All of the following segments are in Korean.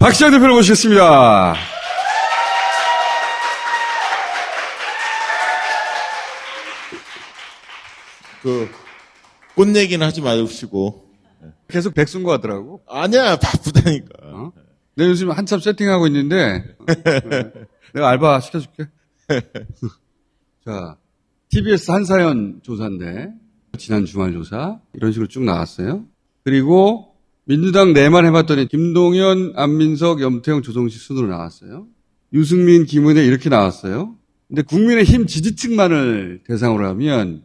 박시영 대표를 모시겠습니다. 꽃 얘기는 하지 마시고. 계속 백순 거 같더라고. 아니야, 바쁘다니까. 내가 요즘 한참 세팅하고 있는데, 내가 알바 시켜줄게. 자, TBS 한사연 조사인데, 지난 주말 조사, 이런 식으로 쭉 나왔어요. 그리고, 민주당 내만 해봤더니, 김동연, 안민석, 염태영, 조성식 순으로 나왔어요. 유승민, 김은혜 이렇게 나왔어요. 근데 국민의힘 지지층만을 대상으로 하면,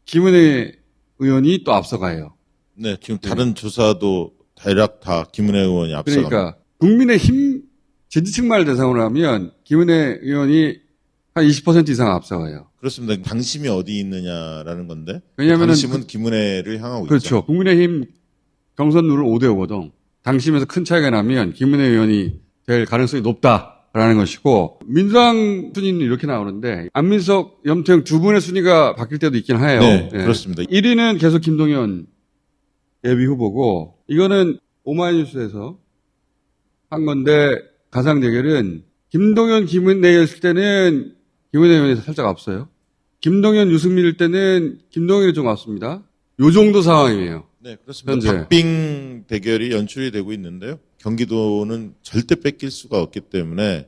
김은혜 의원이 또 앞서가요. 네, 지금 다른 조사도 대략 다 김은혜 의원이 앞서갑니다. 그러니까 국민의힘 지지층만을 대상으로 하면 김은혜 의원이 한 20% 이상 앞서가요. 그렇습니다. 당심이 어디 있느냐라는 건데. 왜냐하면 당심은 김은혜를 향하고 있죠. 그렇죠. 국민의힘 경선 룰은 5대5거든. 당심에서 큰 차이가 나면 김은혜 의원이 될 가능성이 높다라는 것이고, 민주당 순위는 이렇게 나오는데 안민석, 염태영 두 분의 순위가 바뀔 때도 있긴 해요. 네, 그렇습니다. 1위는 계속 김동연 예비 후보고, 이거는 오마이뉴스에서 한 건데, 가상 대결은 김동연, 김은혜였을 때는 김은혜 의원에서 살짝 앞서요. 김동연, 유승민일 때는 김동연이 좀 앞섭니다. 요 정도 상황이에요. 네, 그렇습니다. 현재. 박빙 대결이 연출이 되고 있는데요. 경기도는 절대 뺏길 수가 없기 때문에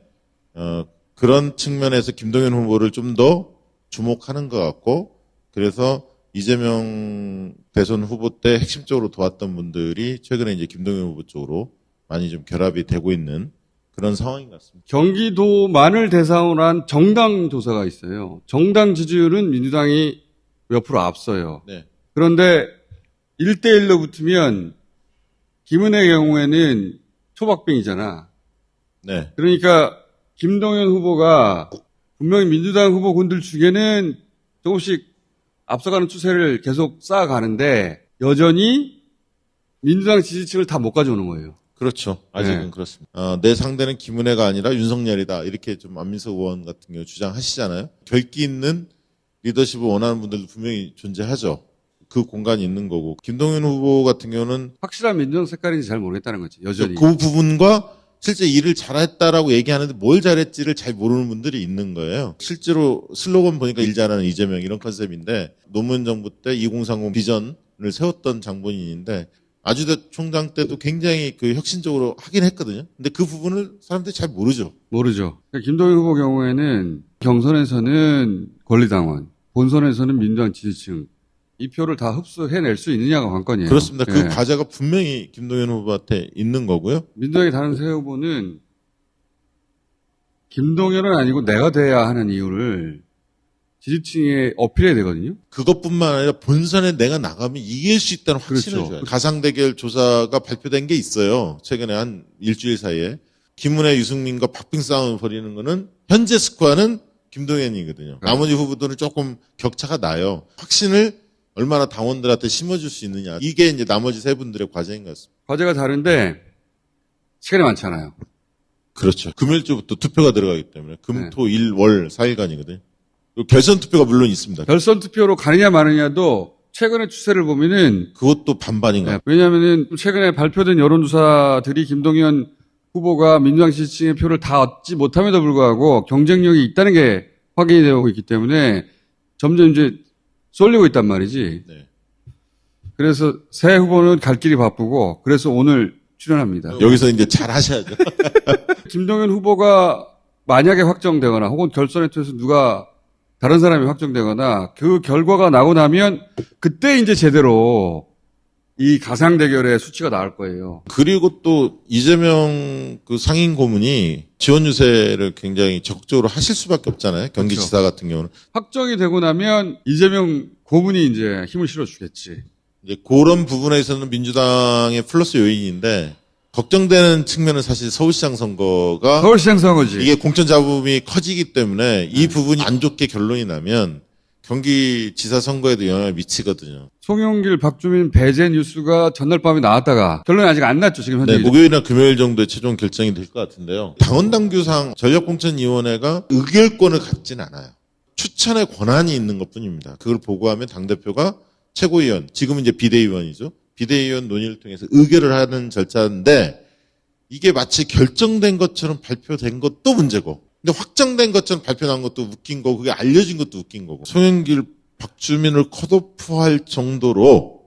그런 측면에서 김동연 후보를 좀 더 주목하는 것 같고, 그래서 이재명 대선 후보 때 핵심적으로 도왔던 분들이 최근에 이제 김동연 후보 쪽으로 많이 좀 결합이 되고 있는 그런 상황인 것 같습니다. 경기도만을 대상으로 한 정당 조사가 있어요. 정당 지지율은 민주당이 몇 프로 앞서요. 네. 그런데 1대1로 붙으면 김은혜의 경우에는 초박빙이잖아. 네. 그러니까 김동연 후보가 분명히 민주당 후보군들 중에는 조금씩 앞서가는 추세를 계속 쌓아가는데 여전히 민주당 지지층을 다 못 가져오는 거예요. 그렇죠. 아직은 네. 그렇습니다. 내 상대는 김은혜가 아니라 윤석열이다. 이렇게 좀 안민석 의원 같은 경우 주장하시잖아요. 결기 있는 리더십을 원하는 분들도 분명히 존재하죠. 그 공간이 있는 거고. 김동연 후보 같은 경우는 확실한 민주당 색깔인지 잘 모르겠다는 거지. 여전히. 그 부분과 실제 일을 잘했다라고 얘기하는데 뭘 잘했지를 잘 모르는 분들이 있는 거예요. 실제로 슬로건 보니까 일 잘하는 이재명 이런 컨셉인데 노무현 정부 때 2030 비전을 세웠던 장본인인데 아주대 총장 때도 굉장히 그 혁신적으로 하긴 했거든요. 근데 그 부분을 사람들이 잘 모르죠. 모르죠. 그러니까 김동연 후보 경우에는 경선에서는 권리당원, 본선에서는 민주당 지지층, 이 표를 다 흡수해낼 수 있느냐가 관건이에요. 그렇습니다. 그 예. 과제가 분명히 김동연 후보한테 있는 거고요. 민주당의 다른 세 후보는 김동연은 아니고 내가 돼야 하는 이유를 지지층에 어필해야 되거든요. 그것뿐만 아니라 본선에 내가 나가면 이길 수 있다는 확신을 그렇죠. 줘요. 가상대결 조사가 발표된 게 있어요. 최근에 한 일주일 사이에. 김은혜, 유승민과 박빙 싸움을 벌이는 거는 현재 스코어는 김동연이거든요. 나머지 후보들은 조금 격차가 나요. 확신을 얼마나 당원들한테 심어줄 수 있느냐. 이게 이제 나머지 세 분들의 과제인 것 같습니다. 과제가 다른데 시간이 많잖아요. 그렇죠. 금요일주부터 투표가 들어가기 때문에 금, 네. 토, 일, 월 4일간이거든요. 그리고 결선 투표가 물론 있습니다. 결선 투표로 가느냐 마느냐도 최근의 추세를 보면은 그것도 반반인 것 같아요. 왜냐하면은 최근에 발표된 여론조사들이 김동연 후보가 민주당 지지층의 표를 다 얻지 못함에도 불구하고 경쟁력이 있다는 게 확인이 되고 있기 때문에 점점 이제 쏠리고 있단 말이지. 네. 그래서 새 후보는 갈 길이 바쁘고 그래서 오늘 출연합니다. 여기서 이제 잘 하셔야죠. 김동연 후보가 만약에 확정되거나 혹은 결선에 통해서 누가 다른 사람이 확정되거나 그 결과가 나고 나면 그때 이제 제대로 이 가상 대결의 수치가 나올 거예요. 그리고 또 이재명 그 상임 고문이 지원 유세를 굉장히 적극적으로 하실 수밖에 없잖아요. 경기지사 같은 경우는. 확정이 되고 나면 이재명 고문이 이제 힘을 실어주겠지. 이제 그런 부분에서는 민주당의 플러스 요인인데 걱정되는 측면은 사실 서울시장 선거가 서울시장 선거지. 이게 공천 잡음이 커지기 때문에 이 부분이 안 좋게 결론이 나면 경기지사 선거에도 영향을 미치거든요. 송영길, 박주민 배제 뉴스가 전날 밤에 나왔다가 결론이 아직 안 났죠. 지금 현재. 네, 목요일이나 금요일 정도에 최종 결정이 될 것 같은데요. 당원당규상 전략공천위원회가 의결권을 갖진 않아요. 추천의 권한이 있는 것뿐입니다. 그걸 보고하면 당대표가 최고위원, 지금은 이제 비대위원이죠. 비대위원 논의를 통해서 의결을 하는 절차인데 이게 마치 결정된 것처럼 발표된 것도 문제고, 근데 확정된 것처럼 발표난 것도 웃긴 거고, 그게 알려진 것도 웃긴 거고. 송영길, 박주민을 컷오프할 정도로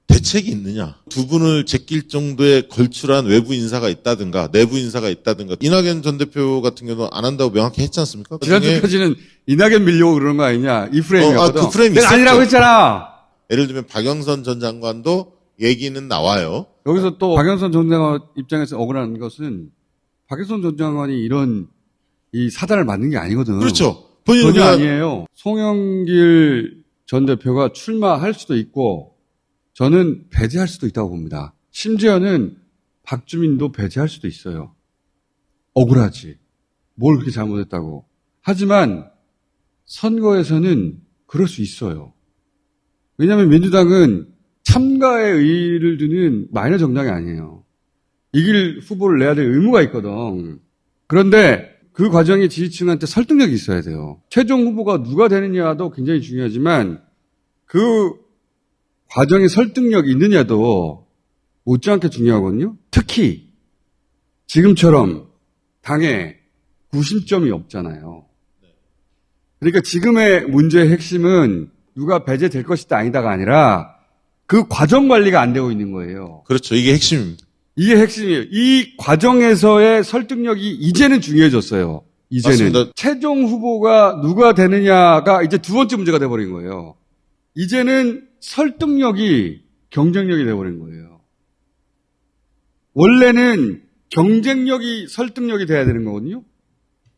대책이 있느냐? 두 분을 제낄 정도의 걸출한 외부 인사가 있다든가, 내부 인사가 있다든가. 이낙연 전 대표 같은 경우는 안 한다고 명확히 했지 않습니까? 지난주까지는 이낙연 밀려고 그러는 거 아니냐, 이 프레임이었거든. 그 프레임이 내가 있었죠. 아니라고 했잖아. 예를 들면 박영선 전 장관도 얘기는 나와요. 여기서 또 박영선 전 장관 입장에서 억울한 것은 박영선 전 장관이 이런 이 사단을 만든 게 아니거든. 그렇죠. 본인은 전혀 그냥 아니에요. 송영길 전 대표가 출마할 수도 있고 저는 배제할 수도 있다고 봅니다. 심지어는 박주민도 배제할 수도 있어요. 억울하지. 뭘 그렇게 잘못했다고. 하지만 선거에서는 그럴 수 있어요. 왜냐하면 민주당은 참가의 의의를 두는 마이너 정당이 아니에요. 이길 후보를 내야 될 의무가 있거든. 그런데 그 과정이 지지층한테 설득력이 있어야 돼요. 최종 후보가 누가 되느냐도 굉장히 중요하지만 그 과정에 설득력이 있느냐도 못지않게 중요하거든요. 특히 지금처럼 당에 구심점이 없잖아요. 그러니까 지금의 문제의 핵심은 누가 배제될 것이다 아니다가 아니라 그 과정 관리가 안 되고 있는 거예요. 그렇죠. 이게 핵심입니다. 이게 핵심이에요. 이 과정에서의 설득력이 이제는 중요해졌어요. 이제는. 맞습니다. 최종 후보가 누가 되느냐가 이제 두 번째 문제가 돼버린 거예요. 이제는 설득력이 경쟁력이 돼버린 거예요. 원래는 경쟁력이 설득력이 돼야 되는 거거든요.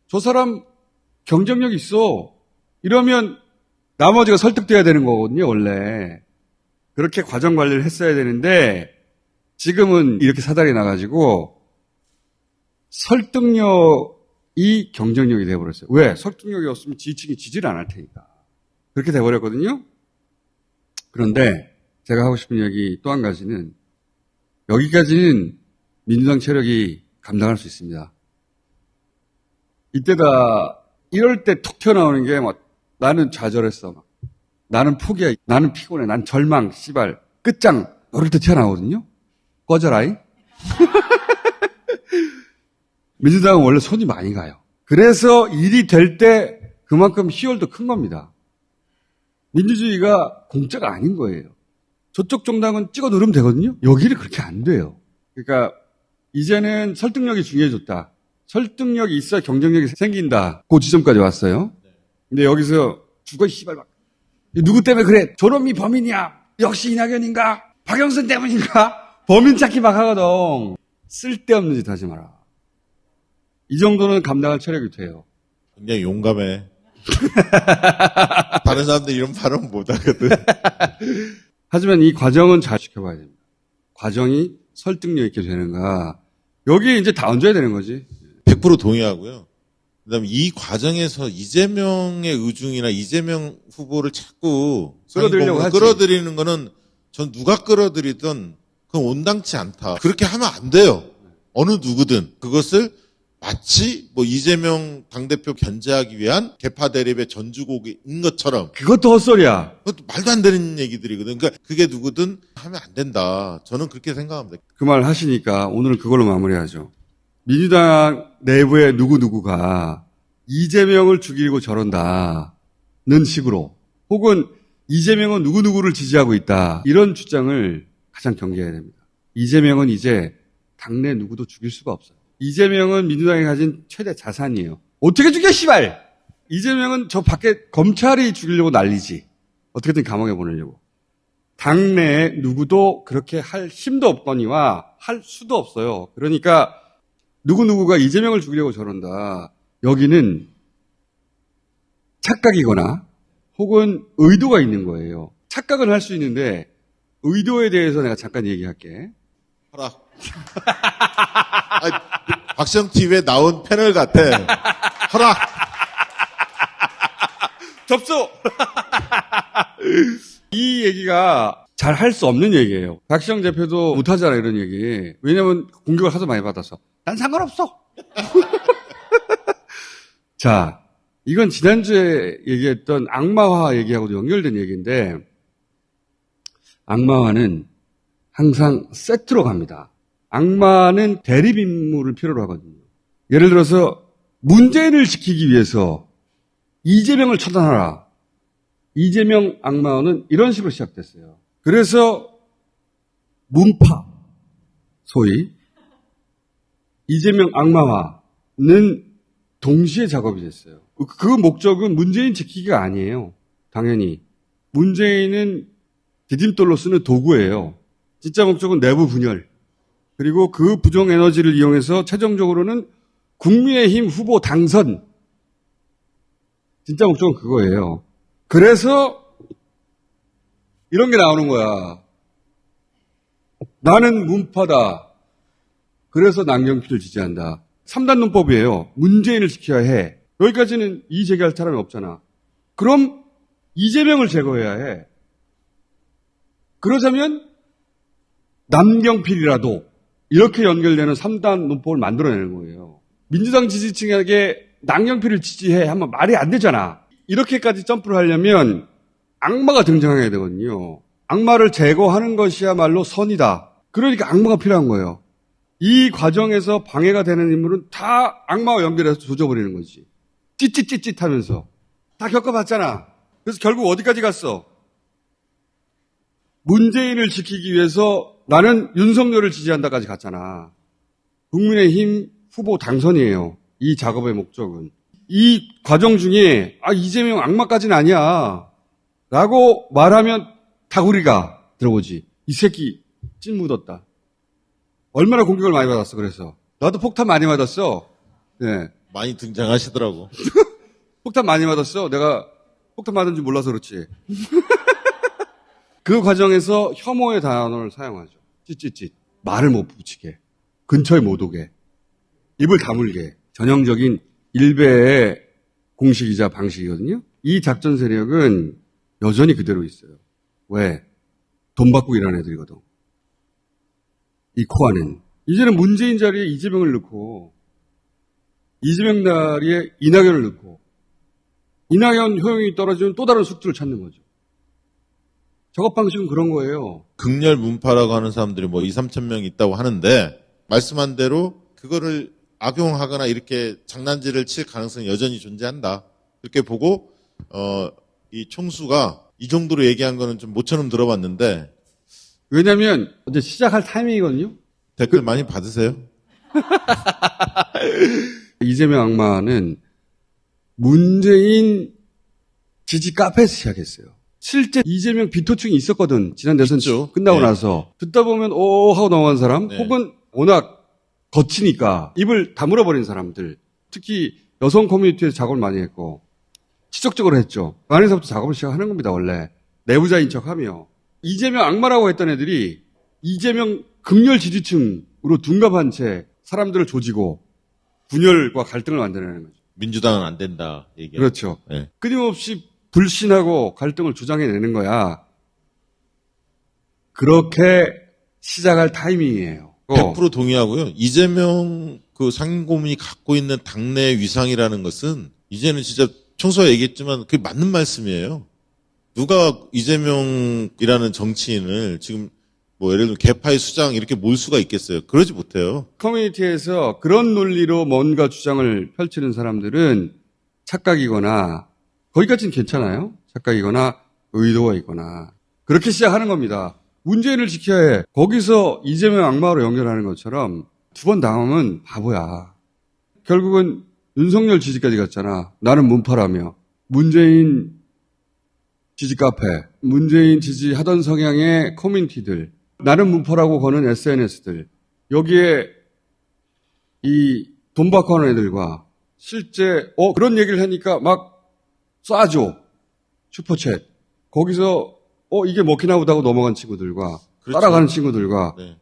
저 사람 경쟁력이 있어. 이러면 나머지가 설득돼야 되는 거거든요, 원래. 그렇게 과정 관리를 했어야 되는데 지금은 이렇게 사달이 나가지고 설득력이 경쟁력이 돼버렸어요. 왜? 설득력이 없으면 지지층이 지지를 안 할 테니까. 그렇게 돼버렸거든요. 그런데 제가 하고 싶은 얘기 또 한 가지는 여기까지는 민주당 체력이 감당할 수 있습니다. 이때다 이럴 때 툭 튀어나오는 게 막 나는 좌절했어. 막. 나는 포기해. 나는 피곤해. 난 절망, 씨발, 끝장. 이럴 때 튀어나오거든요. 꺼져라이. 민주당은 원래 손이 많이 가요. 그래서 일이 될 때 그만큼 희열도 큰 겁니다. 민주주의가 공짜가 아닌 거예요. 저쪽 정당은 찍어 누르면 되거든요. 여기는 그렇게 안 돼요. 그러니까 이제는 설득력이 중요해졌다. 설득력이 있어야 경쟁력이 생긴다. 그 지점까지 왔어요. 근데 여기서 죽어 씨발 막 누구 때문에 그래? 저놈이 범인이야. 역시 이낙연인가? 박영선 때문인가? 범인 찾기 막 하거든. 쓸데없는 짓 하지 마라. 이 정도는 감당할 체력이 돼요. 굉장히 용감해. 다른 사람들 이런 발언 못 하거든. 하지만 이 과정은 잘 지켜봐야 됩니다. 과정이 설득력 있게 되는가. 여기에 이제 다 얹어야 되는 거지. 100% 동의하고요. 그다음에 이 과정에서 이재명의 의중이나 이재명 후보를 자꾸 끌어들이려고 하지. 끌어들이는 거는 전 누가 끌어들이든 그건 온당치 않다. 그렇게 하면 안 돼요. 어느 누구든. 그것을 마치 뭐 이재명 당대표 견제하기 위한 개파 대립의 전주곡인 것처럼. 그것도 헛소리야. 그것도 말도 안 되는 얘기들이거든. 그러니까 그게 누구든 하면 안 된다. 저는 그렇게 생각합니다. 그 말 하시니까 오늘은 그걸로 마무리하죠. 민주당 내부의 누구누구가 이재명을 죽이고 저런다는 식으로 혹은 이재명은 누구누구를 지지하고 있다. 이런 주장을 가장 경계해야 됩니다. 이재명은 이제 당내 누구도 죽일 수가 없어요. 이재명은 민주당이 가진 최대 자산이에요. 어떻게 죽여 씨발! 이재명은 저 밖에 검찰이 죽이려고 난리지. 어떻게든 감옥에 보내려고. 당내에 누구도 그렇게 할 힘도 없거니와 할 수도 없어요. 그러니까 누구누구가 이재명을 죽이려고 저런다. 여기는 착각이거나 혹은 의도가 있는 거예요. 착각은 할 수 있는데 의도에 대해서 내가 잠깐 얘기할게. 허락. 박시영 TV에 나온 패널 같아. 허락. 접수! 이 얘기가 잘 할 수 없는 얘기예요. 박시영 대표도 못하잖아 이런 얘기. 왜냐면 공격을 하도 많이 받아서. 난 상관없어. 자, 이건 지난주에 얘기했던 악마화 얘기하고도 연결된 얘기인데 악마화는 항상 세트로 갑니다. 악마는 대립 인물을 필요로 하거든요. 예를 들어서 문재인을 지키기 위해서 이재명을 처단하라. 이재명 악마는 이런 식으로 시작됐어요. 그래서 문파, 소위 이재명 악마화는 동시에 작업이 됐어요. 그 목적은 문재인 지키기가 아니에요. 당연히. 문재인은 디딤돌로 쓰는 도구예요. 진짜 목적은 내부 분열. 그리고 그 부정 에너지를 이용해서 최종적으로는 국민의힘 후보 당선. 진짜 목적은 그거예요. 그래서 이런 게 나오는 거야. 나는 문파다. 그래서 남경필을 지지한다. 3단 논법이에요. 문재인을 지켜야 해. 여기까지는 이의 제기할 사람이 없잖아. 그럼 이재명을 제거해야 해. 그러자면 남경필이라도 이렇게 연결되는 3단 논법을 만들어내는 거예요. 민주당 지지층에게 남경필을 지지해 하면 말이 안 되잖아. 이렇게까지 점프를 하려면 악마가 등장해야 되거든요. 악마를 제거하는 것이야말로 선이다. 그러니까 악마가 필요한 거예요. 이 과정에서 방해가 되는 인물은 다 악마와 연결해서 조져버리는 거지. 찌찌찌찌 하면서. 다 겪어봤잖아. 그래서 결국 어디까지 갔어? 문재인을 지키기 위해서 나는 윤석열을 지지한다까지 갔잖아. 국민의힘 후보 당선이에요. 이 작업의 목적은. 이 과정 중에 이재명 악마까지는 아니야 라고 말하면 다구리가 들어보지. 이 새끼 찐 묻었다. 얼마나 공격을 많이 받았어. 그래서 나도 폭탄 많이 맞았어. 네. 많이 등장하시더라고. 폭탄 많이 맞았어. 내가 폭탄 맞은 줄 몰라서 그렇지. 그 과정에서 혐오의 단어를 사용하죠. 찌찌찌. 말을 못 붙이게. 근처에 못 오게. 입을 다물게. 전형적인 일베의 공식이자 방식이거든요. 이 작전 세력은 여전히 그대로 있어요. 왜? 돈 받고 일하는 애들이거든. 이 코안은. 이제는 문재인 자리에 이재명을 넣고 이재명 자리에 이낙연을 넣고 이낙연 효용이 떨어지면 또 다른 숙주를 찾는 거죠. 작업 방식은 그런 거예요. 극렬 문파라고 하는 사람들이 뭐 2, 3천 명 있다고 하는데 말씀한 대로 그거를 악용하거나 이렇게 장난질을 칠 가능성이 여전히 존재한다. 그렇게 보고 이 총수가 이 정도로 얘기한 거는 좀 모처럼 들어봤는데 왜냐하면 이제 시작할 타이밍이거든요. 댓글 많이 받으세요? 이재명 악마는 문재인 지지 카페에서 시작했어요. 실제 이재명 비토층이 있었거든. 지난 대선 있죠. 끝나고 네. 나서. 듣다 보면 오 하고 넘어간 사람 네. 혹은 워낙 거치니까 입을 다물어버린 사람들. 특히 여성 커뮤니티에서 작업을 많이 했고 지적적으로 했죠. 그 안에서부터 작업을 시작하는 겁니다. 원래. 내부자인 척하며. 이재명 악마라고 했던 애들이 이재명 극렬 지지층으로 둔갑한 채 사람들을 조지고 분열과 갈등을 만들어내는 거죠. 민주당은 안 된다 얘기. 그렇죠. 네. 끊임없이 불신하고 갈등을 주장해내는 거야. 그렇게 시작할 타이밍이에요. 100% 동의하고요. 이재명 그 상임고문이 갖고 있는 당내 위상이라는 것은 이제는 진짜 청소가 얘기했지만 그게 맞는 말씀이에요. 누가 이재명이라는 정치인을 지금 뭐 예를 들면 개파의 수장 이렇게 몰 수가 있겠어요. 그러지 못해요. 커뮤니티에서 그런 논리로 뭔가 주장을 펼치는 사람들은 착각이거나 거기까지는 괜찮아요. 착각이거나 의도가 있거나 그렇게 시작하는 겁니다. 문재인을 지켜야 해. 거기서 이재명 악마로 연결하는 것처럼 두 번 당하면 바보야. 결국은 윤석열 지지까지 갔잖아. 나는 문파라며. 문재인 지지 카페, 문재인 지지하던 성향의 커뮤니티들, 나는 문파라고 거는 SNS들, 여기에 이 돈 받고 하는 애들과 실제 그런 얘기를 하니까 막 쏴줘. 슈퍼챗. 거기서 이게 먹히나 보다고 넘어간 친구들과 그렇죠. 따라가는 친구들과 네.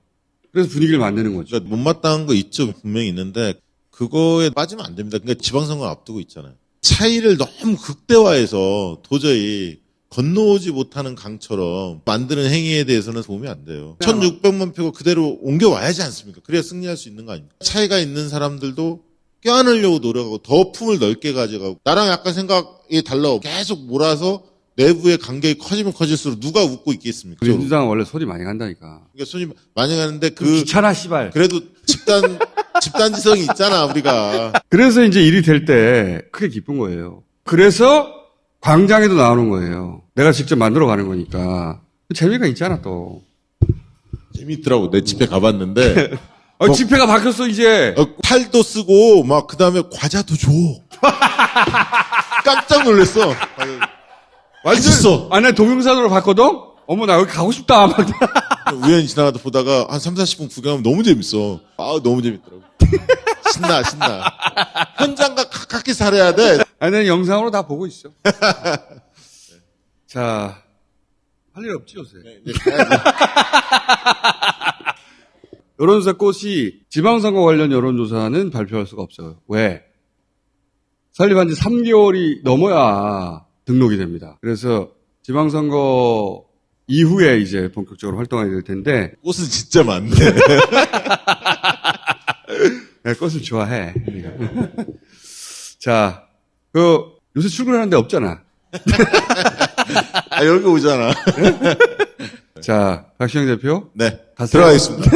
그래서 분위기를 만드는 거죠. 그러니까 못마땅한 거 있죠. 분명히 있는데 그거에 빠지면 안 됩니다. 그러니까 지방선거 앞두고 있잖아요. 차이를 너무 극대화해서 도저히 건너오지 못하는 강처럼 만드는 행위에 대해서는 도움이 안 돼요. 1600만 표가 그대로 옮겨와야지 않습니까? 그래야 승리할 수 있는 거 아닙니까? 차이가 있는 사람들도 껴안으려고 노력하고 더 품을 넓게 가져가고 나랑 약간 생각이 달라 계속 몰아서 내부의 간격이 커지면 커질수록 누가 웃고 있겠습니까? 민주당은 원래 소리 많이 간다니까. 그러니까 손이 많이 가는데 귀찮아, 씨발. 그래도 집단지성이 있잖아, 우리가. 그래서 이제 일이 될 때 크게 기쁜 거예요. 그래서 광장에도 나오는 거예요. 내가 직접 만들어 가는 거니까. 재미가 있잖아, 또. 재밌더라고. 내 집에 가봤는데. 집회가 바뀌었어, 이제. 팔도 쓰고, 막, 그 다음에 과자도 줘. 깜짝 놀랐어. 맛있어. 나 동영상으로 봤거든? 어머, 나 여기 가고 싶다. 막. 우연히 지나가다 보다가 한 3, 40분 구경하면 너무 재밌어. 너무 재밌더라고. 신나. 현장과 가깝게 살아야 돼. 나는 영상으로 다 보고 있어. 자, 할 일 없지, 요새. 여론조사 꽃이 지방선거 관련 여론조사는 발표할 수가 없어요. 왜? 설립한 지 3개월이 넘어야 등록이 됩니다. 그래서 지방선거 이후에 이제 본격적으로 활동하게 될 텐데. 꽃은 진짜 많네. 내가 꽃을 좋아해. 자, 요새 출근하는 데 없잖아. 여기 오잖아. 자, 박시영 대표. 네. 가세요. 들어가겠습니다.